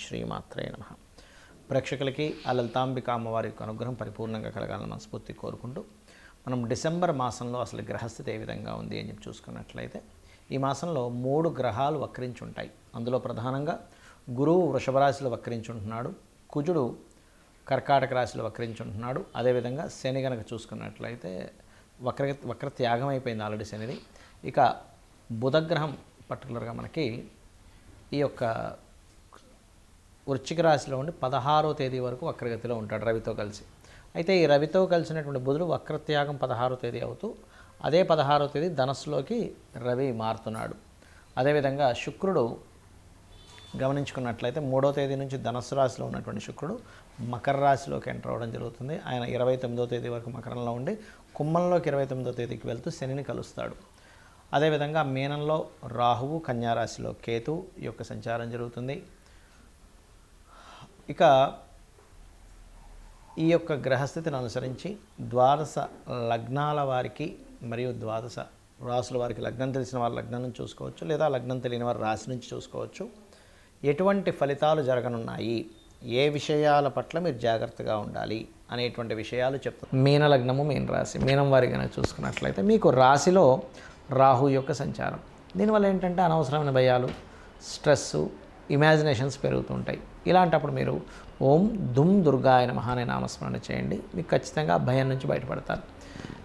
శ్రీమాత్రే నమః. ప్రేక్షకులకి ఆ లలితాంబిక అమ్మవారి యొక్క అనుగ్రహం పరిపూర్ణంగా కలగాలని మనస్ఫూర్తి కోరుకుంటూ మనం డిసెంబర్ మాసంలో అసలు గ్రహస్థితి ఏ విధంగా ఉంది అని చెప్పి చూసుకున్నట్లయితే ఈ మాసంలో 3 గ్రహాలు వక్రించి ఉంటాయి. అందులో ప్రధానంగా గురువు వృషభ రాశిలో వక్రించి ఉంటున్నాడు, కుజుడు కర్కాటక రాశిలో వక్రించి ఉంటున్నాడు. అదేవిధంగా శని కనుక చూసుకున్నట్లయితే వక్ర త్యాగం అయిపోయింది ఆల్రెడీ శనిది. ఇక బుధగ్రహం పర్టికులర్గా మనకి ఈ యొక్క వృశ్చిక రాశిలో ఉండి 16వ తేదీ వరకు వక్రగతిలో ఉంటాడు రవితో కలిసి. అయితే ఈ రవితో కలిసినటువంటి బుధుడు వక్రత్యాగం 16వ తేదీ అవుతూ అదే 16వ తేదీ ధనస్సులోకి రవి మారుతున్నాడు. అదేవిధంగా శుక్రుడు గమనించుకున్నట్లయితే 3వ తేదీ నుంచి ధనస్సు రాశిలో ఉన్నటువంటి శుక్రుడు మకర రాశిలోకి ఎంటర్ అవ్వడం జరుగుతుంది. ఆయన 29వ తేదీ వరకు మకరంలో ఉండి కుంభంలోకి 29వ తేదీకి వెళ్తూ శనిని కలుస్తాడు. అదేవిధంగా మీనంలో రాహువు, కన్యారాశిలో కేతు ఈ యొక్క సంచారం జరుగుతుంది. ఇక ఈ యొక్క గ్రహస్థితిని అనుసరించి ద్వాదశ లగ్నాల వారికి మరియు ద్వాదశ రాశుల వారికి లగ్నం తెలిసిన వారు లగ్నం నుంచి చూసుకోవచ్చు, లేదా లగ్నం తెలియని వారు రాశి నుంచి చూసుకోవచ్చు. ఎటువంటి ఫలితాలు జరగనున్నాయి, ఏ విషయాల పట్ల మీరు జాగ్రత్తగా ఉండాలి అనేటువంటి విషయాలు చెప్తారు. మీన లగ్నము, మీన రాశి. మీనం వారి కనుక చూసుకున్నట్లయితే మీకు రాశిలో రాహు యొక్క సంచారం. దీనివల్ల ఏంటంటే అనవసరమైన భయాలు, స్ట్రెస్సు, ఇమాజినేషన్స్ పెరుగుతుంటాయి. ఇలాంటప్పుడు మీరు ఓం దుమ్ దుర్గాయ నమః అనే నామస్మరణ చేయండి, మీకు ఖచ్చితంగా భయం నుంచి బయటపడతారు.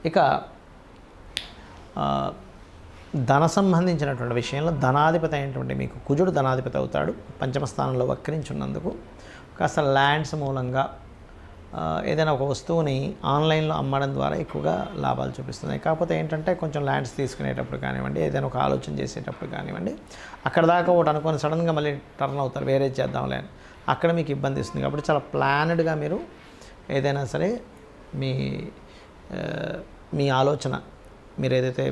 ఇక ధన సంబంధించినటువంటి విషయంలో ధనాధిపతి అయినటువంటి మీకు కుజుడు ధనాధిపతి అవుతాడు. పంచమ స్థానంలో వక్రించున్నందుకు కాస్త ల్యాండ్స్ మూలంగా ఏదైనా ఒక వస్తువుని ఆన్లైన్లో అమ్మడం ద్వారా ఎక్కువగా లాభాలు చూపిస్తున్నాయి. కాకపోతే ఏంటంటే కొంచెం ల్యాండ్స్ తీసుకునేటప్పుడు కానివ్వండి, ఏదైనా ఒక ఆలోచన చేసేటప్పుడు కానివ్వండి, అక్కడ దాకా ఒకటి అనుకొని సడన్గా మళ్ళీ టర్న్ అవుతారు, వేరే చేద్దాంలే అని. అక్కడ మీకు ఇబ్బంది ఇస్తుంది. కాబట్టి చాలా ప్లానెడ్గా మీరు ఏదైనా సరే మీ ఆలోచన, మీరు ఏదైతే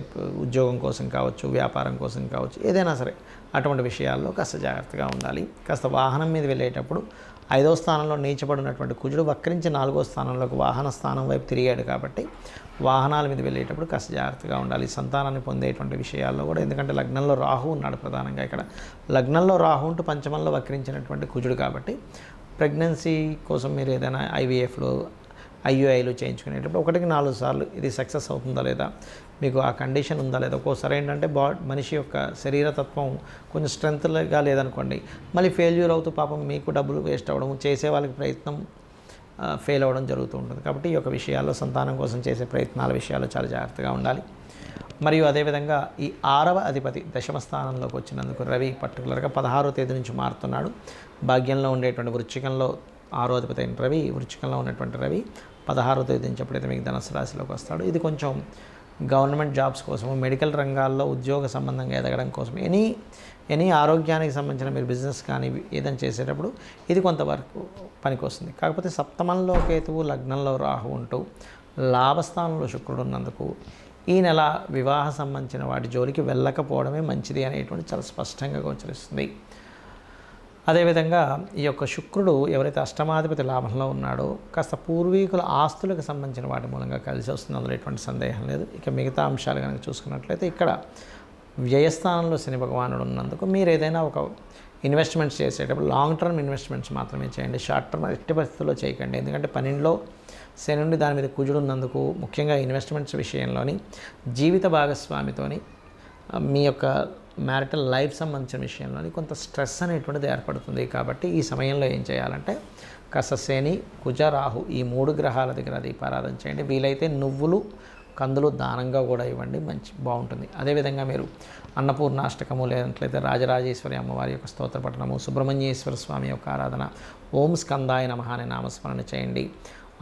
ఉద్యోగం కోసం కావచ్చు, వ్యాపారం కోసం కావచ్చు, ఏదైనా సరే అటువంటి విషయాల్లో కాస్త జాగ్రత్తగా ఉండాలి. కాస్త వాహనం మీద వెళ్ళేటప్పుడు 5వ స్థానంలో నీచబడినటువంటి కుజుడు వక్రించి 4వ స్థానంలోకి వాహన స్థానం వైపు తిరిగాడు. కాబట్టి వాహనాల మీద వెళ్ళేటప్పుడు కాస్త జాగ్రత్తగా ఉండాలి. సంతానాన్ని పొందేటువంటి విషయాల్లో కూడా, ఎందుకంటే లగ్నంలో రాహు ఉన్నాడు. ప్రధానంగా ఇక్కడ లగ్నంలో రాహు ఉంటూ పంచమంలో వక్రించినటువంటి కుజుడు కాబట్టి ప్రెగ్నెన్సీ కోసం మీరు ఏదైనా ఐవీఎఫ్లో, ఐయుఐలు చేయించుకునేటప్పుడు 1కి 4 సార్లు ఇది సక్సెస్ అవుతుందా లేదా, మీకు ఆ కండిషన్ ఉందా లేదా. ఒక్కోసారి ఏంటంటే మనిషి యొక్క శరీరతత్వం కొంచెం స్ట్రెంత్గా లేదనుకోండి, మళ్ళీ ఫెయిల్యూర్ అవుతూ పాపం మీకు డబ్బులు వేస్ట్ అవ్వడం, చేసే వాళ్ళకి ప్రయత్నం ఫెయిల్ అవ్వడం జరుగుతూ ఉంటుంది. కాబట్టి ఈ యొక్క విషయాల్లో, సంతానం కోసం చేసే ప్రయత్నాల విషయాల్లో చాలా జాగ్రత్తగా ఉండాలి. మరియు అదేవిధంగా ఈ 6వ అధిపతి దశమ స్థానంలోకి వచ్చినందుకు రవి పర్టికులర్గా 16వ తేదీ నుంచి మారుతున్నాడు. భాగ్యంలో ఉండేటువంటి వృశ్చికంలో 6వ అధిపతి అయిన రవి, వృశ్చికంలో ఉన్నటువంటి రవి 16వ తేదీ నుంచి ఎప్పుడైతే మీకు ధనుసు రాశిలోకి వస్తాడో, ఇది కొంచెం గవర్నమెంట్ జాబ్స్ కోసము, మెడికల్ రంగాల్లో ఉద్యోగ సంబంధంగా ఎదగడం కోసం, ఎనీ ఆరోగ్యానికి సంబంధించిన మీరు బిజినెస్ కానీ ఏదైనా చేసేటప్పుడు ఇది కొంతవరకు పనికి వస్తుంది. కాకపోతే సప్తమంలో కేతువు, లగ్నంలో రాహు ఉంటూ లాభస్థానంలో శుక్రుడు ఉన్నందుకు ఈ నెల వివాహ సంబంధించిన వాటి జోలికి వెళ్ళకపోవడమే మంచిది అనేటువంటి చాలా స్పష్టంగా గోచరిస్తుంది. అదేవిధంగా ఈ యొక్క శుక్రుడు ఎవరైతే అష్టమాధిపతి లాభంలో ఉన్నాడో కాస్త పూర్వీకుల ఆస్తులకు సంబంధించిన వాటి మూలంగా కలిసి వస్తుంది, అందులో ఎటువంటి సందేహం లేదు. ఇక మిగతా అంశాలు కనుక చూసుకున్నట్లయితే ఇక్కడ వ్యయస్థానంలో శని భగవానుడు ఉన్నందుకు మీరు ఏదైనా ఒక ఇన్వెస్ట్మెంట్స్ చేసేటప్పుడు లాంగ్ టర్మ్ ఇన్వెస్ట్మెంట్స్ మాత్రమే చేయండి, షార్ట్ టర్మ్ ఎట్టి పరిస్థితుల్లో చేయకండి. ఎందుకంటే 12లో శని నుండి దాని మీద కుజుడు ఉన్నందుకు ముఖ్యంగా ఇన్వెస్ట్మెంట్స్ విషయంలోని జీవిత భాగస్వామితోని మీ యొక్క మ్యారిటల్ లైఫ్ సంబంధించిన విషయంలోని కొంత స్ట్రెస్ అనేటువంటిది ఏర్పడుతుంది. కాబట్టి ఈ సమయంలో ఏం చేయాలంటే కాస్త శని, కుజ, రాహు ఈ 3 గ్రహాల దగ్గర దీపారాధన చేయండి. వీలైతే నువ్వులు, కందులు దానంగా కూడా ఇవ్వండి, బాగుంటుంది. అదేవిధంగా మీరు అన్నపూర్ణాష్టకము, లేదంట్లయితే రాజరాజేశ్వరి అమ్మవారి యొక్క స్తోత్ర పఠనము, సుబ్రహ్మణ్యేశ్వర స్వామి యొక్క ఆరాధన, ఓం స్కందాయ నమః అనే నామస్మరణ చేయండి.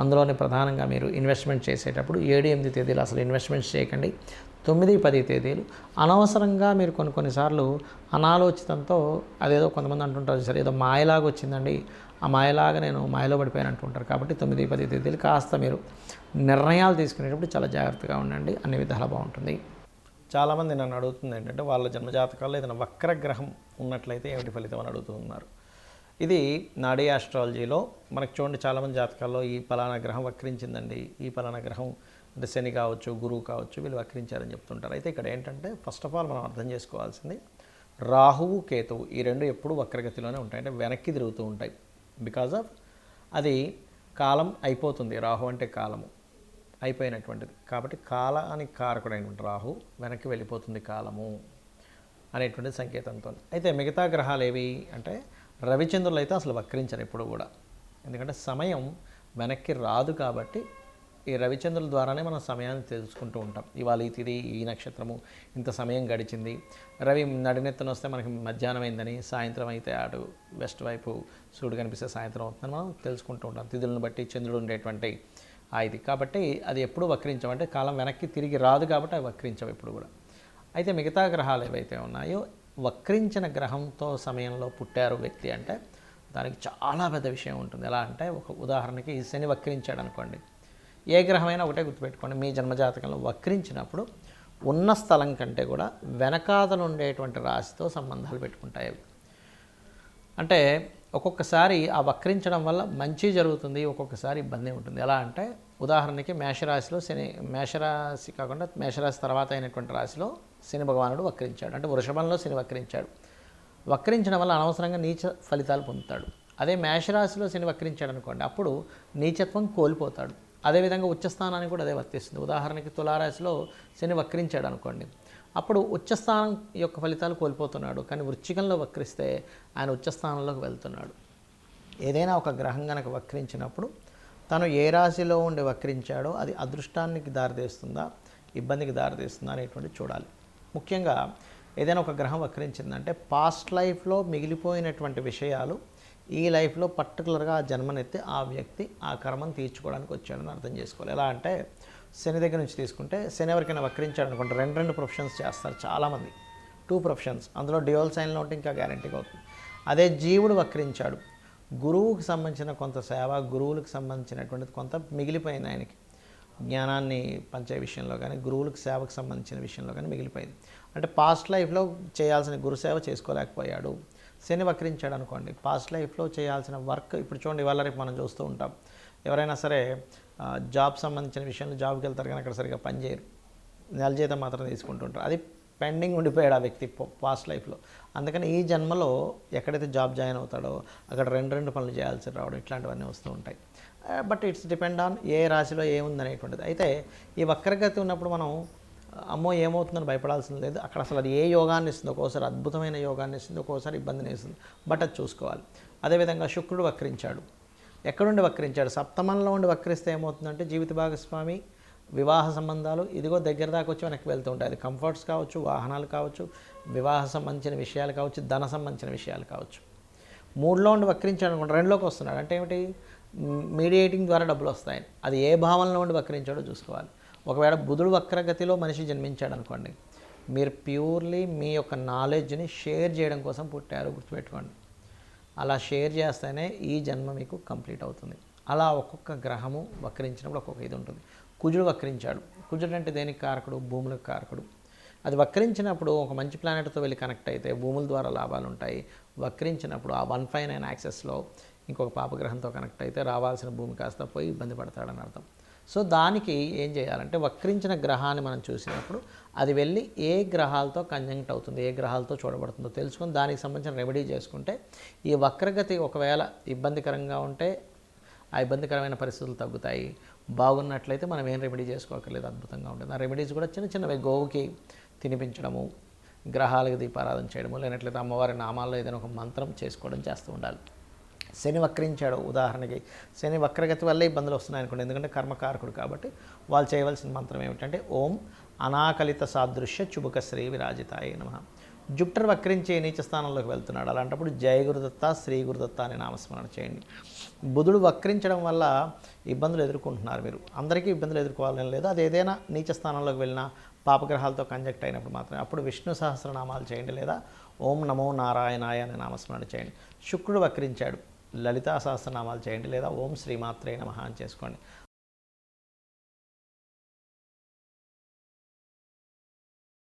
అందులోనే ప్రధానంగా మీరు ఇన్వెస్ట్మెంట్ చేసేటప్పుడు 7, 8 తేదీలు అసలు ఇన్వెస్ట్మెంట్స్ చేయకండి. 9, 10 తేదీలు అనవసరంగా మీరు కొన్నిసార్లు అనాలోచితంతో అదేదో కొంతమంది అంటుంటారు సరే, ఏదో మాయలాగా వచ్చిందండి, ఆ మాయలాగా నేను మాయలో పడిపోయాను అంటుంటారు. కాబట్టి 9, 10 తేదీలు కాస్త మీరు నిర్ణయాలు తీసుకునేటప్పుడు చాలా జాగ్రత్తగా ఉండండి, అన్ని విధాలా బాగుంటుంది. చాలామంది నన్ను అడుగుతుంది ఏంటంటే వాళ్ళ జన్మజాతకాల్లో ఏదైనా వక్రగ్రహం ఉన్నట్లయితే ఏమిటి ఫలితం అని అడుగుతున్నారు. ఇది నాడీ ఆస్ట్రాలజీలో మనకు చూడండి, చాలామంది జాతకాల్లో ఈ పలానా గ్రహం వక్రించిందండి, ఈ పలానా గ్రహం అంటే శని కావచ్చు, గురువు కావచ్చు, వీళ్ళు వక్రించారని చెప్తుంటారు. అయితే ఇక్కడ ఏంటంటే ఫస్ట్ ఆఫ్ ఆల్ మనం అర్థం చేసుకోవాల్సింది రాహువు కేతువు ఈ రెండు ఎప్పుడు వక్రగతిలోనే ఉంటాయి, అంటే వెనక్కి తిరుగుతూ ఉంటాయి. బికాజ్ ఆఫ్ అది కాలం అయిపోతుంది, రాహు అంటే కాలము అయిపోయినటువంటిది కాబట్టి కాలానికి కారకుడైనటువంటి రాహు వెనక్కి వెళ్ళిపోతుంది కాలము అనేటువంటి సంకేతంతో. అయితే మిగతా గ్రహాలు ఏవి అంటే రవిచంద్రులు అయితే అసలు వక్రించరు ఎప్పుడు కూడా, ఎందుకంటే సమయం వెనక్కి రాదు కాబట్టి ఈ రవిచంద్రుల ద్వారానే మనం సమయాన్ని తెలుసుకుంటూ ఉంటాం. ఇవాళ ఈ తిథి, ఈ నక్షత్రము, ఇంత సమయం గడిచింది. రవి నడినెత్తున వస్తే మనకి మధ్యాహ్నం అయిందని, సాయంత్రం అయితే అటు వెస్ట్ వైపు సూర్యుడు కనిపిస్తే సాయంత్రం అవుతుందని మనం తెలుసుకుంటూ ఉంటాం, తిథులను బట్టి చంద్రుడు ఉండేటువంటి ఇది. కాబట్టి అది ఎప్పుడు వక్రించమంటే కాలం వెనక్కి తిరిగి రాదు కాబట్టి అవి వక్రించవు ఎప్పుడు కూడా. అయితే మిగతా గ్రహాలు ఏవైతే ఉన్నాయో వక్రించిన గ్రహంతో సమయంలో పుట్టారు వ్యక్తి అంటే దానికి చాలా పెద్ద విషయం ఉంటుంది. ఎలా అంటే ఒక ఉదాహరణకి శని వక్రించాడు అనుకోండి, ఏ గ్రహమైనా ఒకటే గుర్తుపెట్టుకోండి, మీ జన్మజాతకంలో వక్రించినప్పుడు ఉన్న స్థలం కంటే కూడా వెనకాతలు ఉండేటువంటి రాశితో సంబంధాలు పెట్టుకుంటాయి అవి. అంటే ఒక్కొక్కసారి ఆ వక్రించడం వల్ల మంచి జరుగుతుంది, ఒక్కొక్కసారి ఇబ్బంది ఉంటుంది. ఎలా అంటే ఉదాహరణకి మేషరాశిలో శని, మేషరాశి కాకుండా మేషరాశి తర్వాత అయినటువంటి రాశిలో శని భగవానుడు వక్రించాడు, అంటే వృషభంలో శని వక్రించాడు. వక్రించడం వల్ల అనవసరంగా నీచ ఫలితాలు పొందుతాడు. అదే మేషరాశిలో శని వక్రించాడు అనుకోండి, అప్పుడు నీచత్వం కోల్పోతాడు. అదేవిధంగా ఉచ్చస్థానానికి కూడా అదే వర్తిస్తుంది. ఉదాహరణకి తులారాశిలో శని వక్రించాడు అనుకోండి, అప్పుడు ఉచ్చస్థానం యొక్క ఫలితాలు కోల్పోతున్నాడు. కానీ వృశ్చికంలో వక్రిస్తే ఆయన ఉచ్చస్థానంలోకి వెళ్తున్నాడు. ఏదైనా ఒక గ్రహం కనుక వక్రించినప్పుడు తను ఏ రాశిలో ఉండి వక్రించాడో అది అదృష్టానికి దారితీస్తుందా, ఇబ్బందికి దారితీస్తుందా అనేటువంటి చూడాలి. ముఖ్యంగా ఏదైనా ఒక గ్రహం వక్రించిందంటే పాస్ట్ లైఫ్లో మిగిలిపోయినటువంటి విషయాలు ఈ లైఫ్లో పర్టికులర్గా ఆ జన్మనెత్తి ఆ వ్యక్తి ఆ కర్మను తీర్చుకోవడానికి వచ్చాడని అర్థం చేసుకోవాలి. ఎలా అంటే శని దగ్గర నుంచి తీసుకుంటే శని ఎవరికైనా వక్రించాడు అనుకుంటే రెండు ప్రొఫెషన్స్ చేస్తారు చాలామంది, 2 ప్రొఫెషన్స్, అందులో డ్యూయల్ సైన్లో ఉంటే ఇంకా గ్యారంటీగా అవుతుంది. అదే జీవుడు వక్రించాడు, గురువుకి సంబంధించిన కొంత సేవ, గురువులకు సంబంధించినటువంటిది కొంత మిగిలిపోయింది ఆయనకి, జ్ఞానాన్ని పంచే విషయంలో కానీ గురువులకు సేవకు సంబంధించిన విషయంలో కానీ మిగిలిపోయింది. అంటే పాస్ట్ లైఫ్లో చేయాల్సిన గురుసేవ చేసుకోలేకపోయాడు. శని వక్రించాడు అనుకోండి, పాస్ట్ లైఫ్లో చేయాల్సిన వర్క్ ఇప్పుడు చూడండి, ఇవాళ రేపు మనం చూస్తూ ఉంటాం, ఎవరైనా సరే జాబ్ సంబంధించిన విషయంలో జాబ్కి వెళ్తారు కానీ అక్కడ సరిగ్గా పనిచేయరు, నెల జీతం మాత్రం తీసుకుంటుంటారు. అది పెండింగ్ ఉండిపోయాడు ఆ వ్యక్తి పాస్ట్ లైఫ్లో. అందుకని ఈ జన్మలో ఎక్కడైతే జాబ్ జాయిన్ అవుతాడో అక్కడ రెండు పనులు చేయాల్సి రావడం ఇట్లాంటివన్నీ వస్తూ ఉంటాయి. But it's depend on a రాశిలో ఏముందనేటువంటిది. అయితే ఈ వక్రగతి ఉన్నప్పుడు మనం అమ్మో ఏమవుతుందని భయపడాల్సింది లేదు. అక్కడ అసలు అది ఏ యోగాన్ని ఇస్తుంది, ఒక్కోసారి అద్భుతమైన యోగాన్ని ఇస్తుంది, ఒక్కోసారి ఇబ్బందిని ఇస్తుంది. బట్ అది చూసుకోవాలి. అదేవిధంగా శుక్రుడు వక్రించాడు, ఎక్కడుండి వక్రించాడు, సప్తమంలో ఉండి వక్రిస్తే ఏమవుతుందంటే జీవిత భాగస్వామి, వివాహ సంబంధాలు ఇదిగో దగ్గర దాకా వచ్చి వెనక్కి వెళ్తూ ఉంటాయి. అది కంఫర్ట్స్ కావచ్చు, వాహనాలు కావచ్చు, వివాహ సంబంధించిన విషయాలు కావచ్చు, ధన సంబంధించిన విషయాలు కావచ్చు. 3లో ఉండి వక్రించాడు అనుకోండి, 2లోకి వస్తున్నాడు అంటే ఏమిటి, మీడియేటింగ్ ద్వారా డబ్బులు వస్తాయి. అది ఏ భావంలో ఉండి వక్రించాడో చూసుకోవాలి. ఒకవేళ బుధుడు వక్రగతిలో మనిషి జన్మించాడు అనుకోండి, మీరు ప్యూర్లీ మీ యొక్క నాలెడ్జ్ని షేర్ చేయడం కోసం పుట్టారు, గుర్తుపెట్టుకోండి. అలా షేర్ చేస్తేనే ఈ జన్మ మీకు కంప్లీట్ అవుతుంది. అలా ఒక్కొక్క గ్రహము వక్రించినప్పుడు ఒక్కొక్క ఇది ఉంటుంది. కుజుడు వక్రించాడు, కుజుడు అంటే దేనికి కారకుడు, భూములకు కారకుడు. అది వక్రించినప్పుడు ఒక మంచి ప్లానెట్తో వెళ్ళి కనెక్ట్ అయితే భూముల ద్వారా లాభాలు ఉంటాయి. వక్రించినప్పుడు ఆ 159 యాక్సెస్లో ఇంకొక పాపగ్రహంతో కనెక్ట్ అయితే రావాల్సిన భూమి కాస్త పోయి ఇబ్బంది పడతాడని అర్థం. సో దానికి ఏం చేయాలంటే వక్రించిన గ్రహాన్ని మనం చూసినప్పుడు అది వెళ్ళి ఏ గ్రహాలతో కంజంక్ట్ అవుతుంది, ఏ గ్రహాలతో చూడబడుతుందో తెలుసుకొని దానికి సంబంధించిన రెమెడీ చేసుకుంటే ఈ వక్రగతి ఒకవేళ ఇబ్బందికరంగా ఉంటే ఆ ఇబ్బందికరమైన పరిస్థితులు తగ్గుతాయి. బాగున్నట్లయితే మనం ఏం రెమెడీ చేసుకోకర్లేదు, అద్భుతంగా ఉంటుంది. ఆ రెమెడీస్ కూడా చిన్న చిన్నవి, గోవుకి తినిపించడము, గ్రహాలకు దీపారాధన చేయడము, లేనట్లయితే అమ్మవారి నామాల్లో ఏదైనా ఒక మంత్రం చేసుకోవడం చేస్తూ ఉండాలి. శని వక్రించాడు ఉదాహరణకి, శని వక్రగతి వల్లే ఇబ్బందులు వస్తున్నాయి అనుకోండి, ఎందుకంటే కర్మకారకుడు కాబట్టి వాళ్ళు చేయవలసిన మంత్రం ఏమిటంటే ఓం అనాకలిత సాదృశ్య చుబుక శ్రీ విరాజితాయ నమః. జుపిటర్ వక్రించి నీచ స్థానంలోకి వెళ్తున్నాడు, అలాంటప్పుడు జయ గురుదత్త, శ్రీ గురుదత్త అనే నామస్మరణ చేయండి. బుధుడు వక్రించడం వల్ల ఇబ్బందులు ఎదుర్కొంటున్నారు మీరు, అందరికీ ఇబ్బందులు ఎదుర్కోవాలని లేదు. అది ఏదైనా నీచ స్థానంలోకి వెళ్ళినా పాపగ్రహాలతో కంజెక్ట్ అయినప్పుడు మాత్రమే అప్పుడు విష్ణు సహస్రనామాలు చేయండి, లేదా ఓం నమో నారాయణాయ అనే నామస్మరణ చేయండి. శుక్రుడు వక్రించాడు, లలితా సహస్రనామాలు చేయండి, లేదా ఓం శ్రీమాత్రే నమః అని చేసుకోండి.